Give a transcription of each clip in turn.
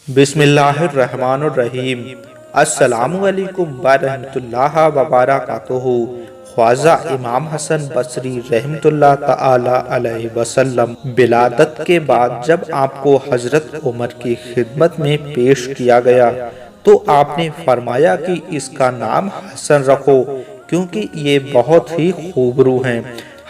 बिस्मिल्लाहिर्रहमानिर्रहीम। अस्सलामु अलैकुम वरहमतुल्लाह वबरकातुहू। ख्वाजा इमाम हसन बसरी रहमतुल्लाह तआला अलैहि वसल्लम विलादत के बाद जब आपको हजरत उमर की खिदमत में पेश किया गया तो आपने फरमाया कि इसका नाम हसन रखो, क्योंकि ये बहुत ही खूबरू हैं।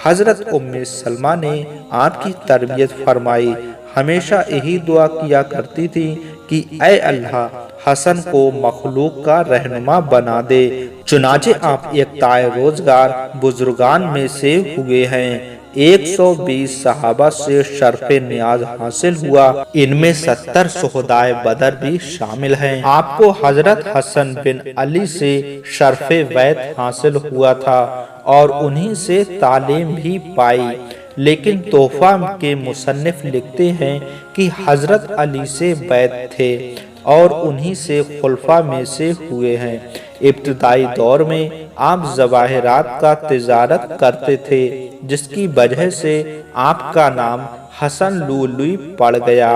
हजरत उम्मे सलमा ने आपकी तरबियत फरमाई, हमेशा यही दुआ किया करती थी कि ऐ अल्लाह, हसन को मखलूक का रहनुमा बना दे। चुनाचे आप एक ताए रोजगार बुजुर्गान में से हुए हैं। 120 सहाबा से शर्फे नियाज हासिल हुआ, इनमें 70 शुहदाए बदर भी शामिल हैं। आपको हजरत हसन बिन अली से शर्फे वैत हासिल हुआ था और उन्हीं से तालीम भी पाई। लेकिन तोहफा के मुसन्निफ लिखते हैं कि हजरत अली से बैत थे और उन्हीं से खुलफा में से हुए हैं। इब्तिदाई दौर में आप जवाहिरात का तिजारत करते थे, जिसकी वजह से आपका नाम हसन लुलुई पड़ गया।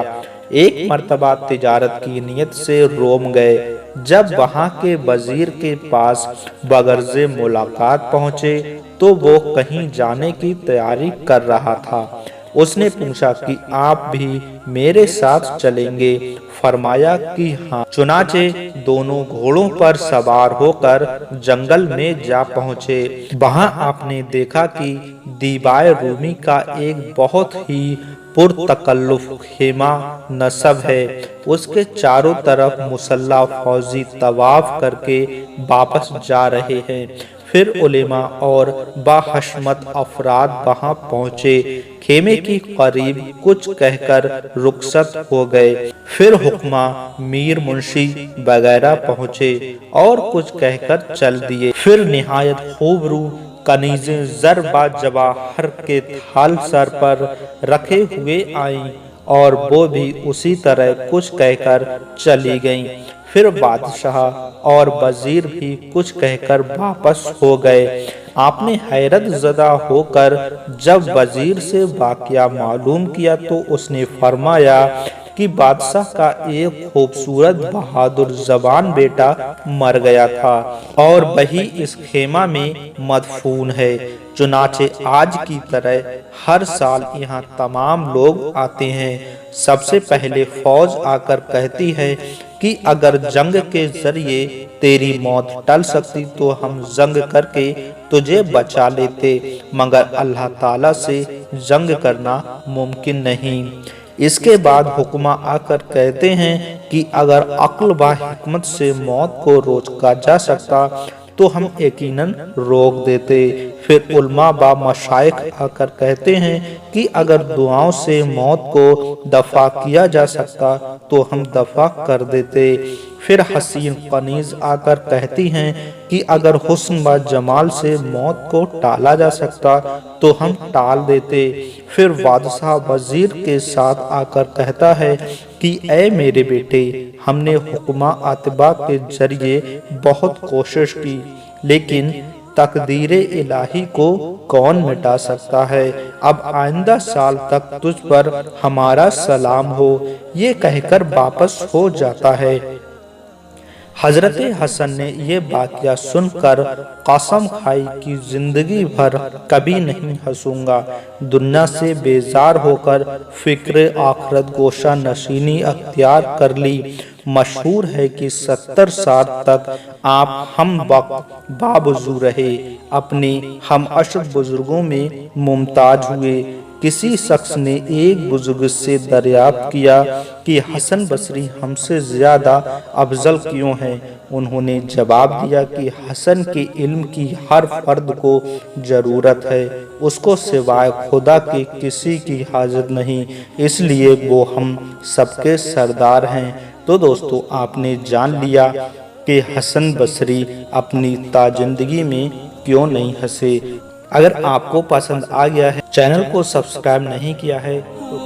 एक मर्तबा तिजारत की नियत से रोम गए। जब वहां के वजीर के पास बगरज़े मुलाकात पहुंचे तो वो कहीं जाने की तैयारी कर रहा था। उसने पूछा कि आप भी मेरे साथ चलेंगे? फरमाया कि हाँ। चुनाचे दोनों घोड़ों पर सवार होकर जंगल में जा पहुंचे। वहां आपने देखा कि दीवार रूमी का एक बहुत ही पुरतकल्लुफ खेमा नस्ब है। उसके चारों तरफ मुसल्ला फौजी तवाफ करके वापस जा रहे हैं। फिर उलेमा और बाहशमत अफराद वहां पहुंचे। खेमे की करीब कुछ कहकर रुखसत हो गए। फिर हुक्मा, मीर मुंशी वगैरह पहुंचे और कुछ कहकर चल दिए। फिर निहायत खूबरू कनीज़े ज़र बा जवाहर के थाल सर पर रखे हुए आईं और वो भी उसी तरह कुछ कहकर चली गईं। फिर बादशाह और वजीर भी कुछ कहकर वापस हो गए। आपने हैरत ज़दा होकर जब वजीर से वाक़या मालूम किया तो उसने फरमाया कि बादशाह का एक खूबसूरत बहादुर जवान बेटा मर गया था और वही इस खेमा में मदफून है। चुनाचे आज की तरह हर साल यहाँ तमाम लोग आते हैं। सबसे पहले फौज आकर कहती है कि अगर जंग के जरिए तेरी मौत टल सकती तो हम जंग करके तुझे बचा लेते, मगर अल्लाह ताला से जंग करना मुमकिन नहीं। इसके बाद हुक्मा आकर कहते हैं कि अगर अक्ल व हिकमत से मौत को रोका जा सकता तो हम यकीनन रोक देते। फिर उलमा व मशाइख आकर कहते हैं कि अगर दुआओं से मौत को दफा किया जा सकता तो हम दफा कर देते। फिर हसीन कनीज आकर कहती हैं कि अगर हुस्न व जमाल से मौत को टाला जा सकता तो हम टाल देते। फिर बादशाह वजीर के साथ आकर कहता है कि ऐ मेरे बेटे, हमने हुक्मा आतिबा के जरिए बहुत कोशिश की, लेकिन तकदीरे इलाही को कौन मिटा सकता है। अब आइंदा साल तक तुझ पर हमारा सलाम हो, ये कहकर वापस हो जाता है। हजरत हसन ने ये वाक़या सुनकर कसम खाई कि जिंदगी भर कभी नहीं हंसूंगा। दुनिया से बेजार होकर फिक्र आखरत गोशा नशीनी अख्तियार कर ली। मशहूर है कि 70 साल तक आप हम वक्त बावजू रहे, अपने हम अशर बुजुर्गों में मुमताज हुए। किसी शख्स ने एक बुजुर्ग से दरियाफ्त किया कि हसन बसरी हमसे ज्यादा अफजल क्यों हैं? उन्होंने जवाब दिया कि हसन के इल्म की हर फर्द को जरूरत है, उसको सिवाय खुदा के किसी की हाजत नहीं, इसलिए वो हम सबके सरदार हैं। तो दोस्तों, आपने जान लिया कि हसन बसरी अपनी ताजिंदगी में क्यों नहीं हंसे। अगर आपको पसंद आ गया है, चैनल को सब्सक्राइब नहीं किया है तो